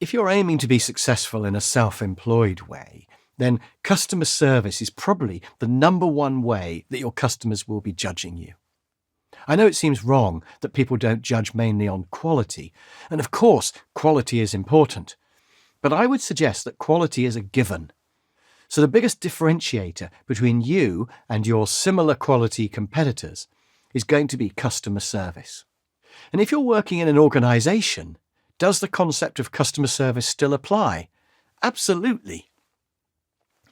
If you're aiming to be successful in a self-employed way, then customer service is probably the number one way that your customers will be judging you. I know it seems wrong that people don't judge mainly on quality, and of course, quality is important. But I would suggest that quality is a given. So the biggest differentiator between you and your similar quality competitors is going to be customer service. And if you're working in an organisation, does the concept of customer service still apply? Absolutely.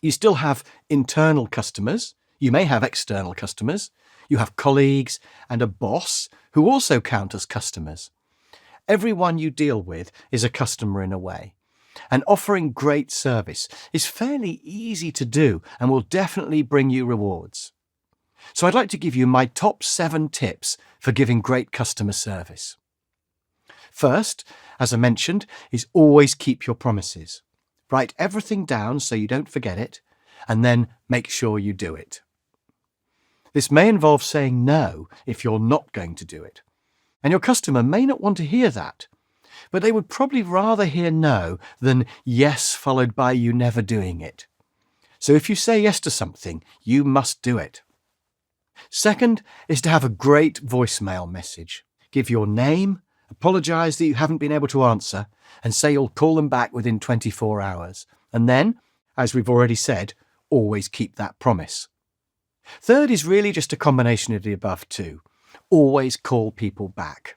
You still have internal customers, you may have external customers, you have colleagues and a boss who also count as customers. Everyone you deal with is a customer in a way. And offering great service is fairly easy to do and will definitely bring you rewards. So I'd like to give you my top 7 tips for giving great customer service. First, as I mentioned, is always keep your promises. Write everything down so you don't forget it, and then make sure you do it. This may involve saying no if you're not going to do it. And your customer may not want to hear that, but they would probably rather hear no than yes followed by you never doing it. So if you say yes to something, you must do it. Second is to have a great voicemail message. Give your name, apologise that you haven't been able to answer, and say you'll call them back within 24 hours. And then, as we've already said, always keep that promise. Third is really just a combination of the above too. Always call people back.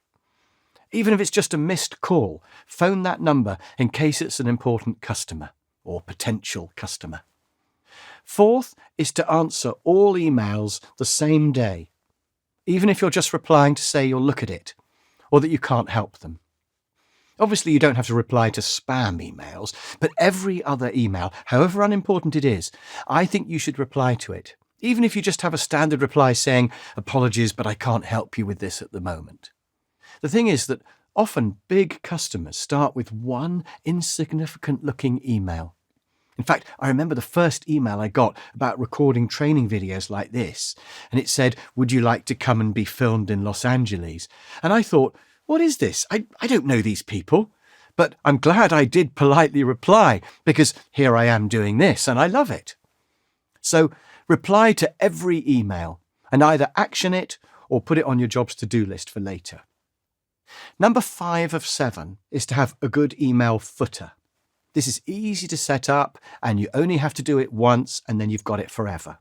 Even if it's just a missed call, phone that number in case it's an important customer or potential customer. Fourth is to answer all emails the same day, even if you're just replying to say you'll look at it or that you can't help them. Obviously, you don't have to reply to spam emails, but every other email, however unimportant it is, I think you should reply to it, even if you just have a standard reply saying, apologies, but I can't help you with this at the moment. The thing is that often big customers start with one insignificant-looking email. In fact, I remember the first email I got about recording training videos like this, and it said, would you like to come and be filmed in Los Angeles? And I thought, what is this? I don't know these people. But I'm glad I did politely reply, because here I am doing this, and I love it. So reply to every email, and either action it or put it on your jobs to-do list for later. Number 5 of 7 is to have a good email footer. This is easy to set up, and you only have to do it once, and then you've got it forever.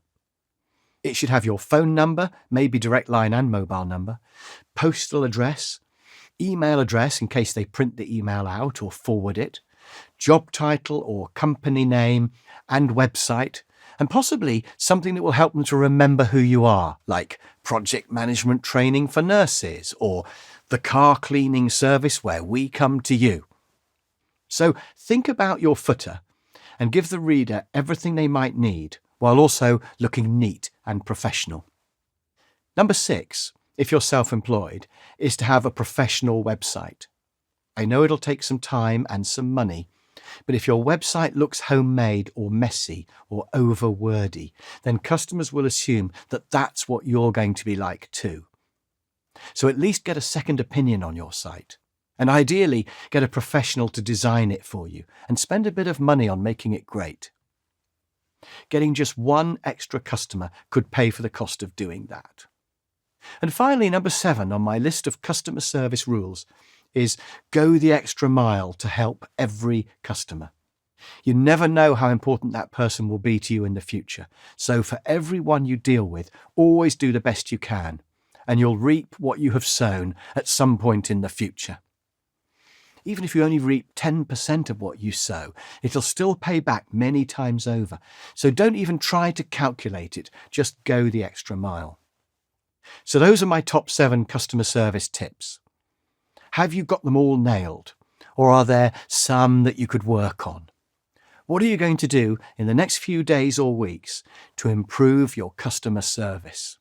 It should have your phone number, maybe direct line and mobile number, postal address, email address in case they print the email out or forward it, job title or company name, and website, and possibly something that will help them to remember who you are, like project management training for nurses or the car cleaning service where we come to you. So think about your footer and give the reader everything they might need while also looking neat and professional. Number 6, if you're self-employed, is to have a professional website. I know it'll take some time and some money, but if your website looks homemade or messy or over-wordy, then customers will assume that that's what you're going to be like too. So at least get a second opinion on your site. And ideally, get a professional to design it for you and spend a bit of money on making it great. Getting just one extra customer could pay for the cost of doing that. And finally, number 7 on my list of customer service rules is go the extra mile to help every customer. You never know how important that person will be to you in the future. So for everyone you deal with, always do the best you can, and you'll reap what you have sown at some point in the future. Even if you only reap 10% of what you sow, it'll still pay back many times over. So don't even try to calculate it, just go the extra mile. So those are my top 7 customer service tips. Have you got them all nailed? Or are there some that you could work on? What are you going to do in the next few days or weeks to improve your customer service?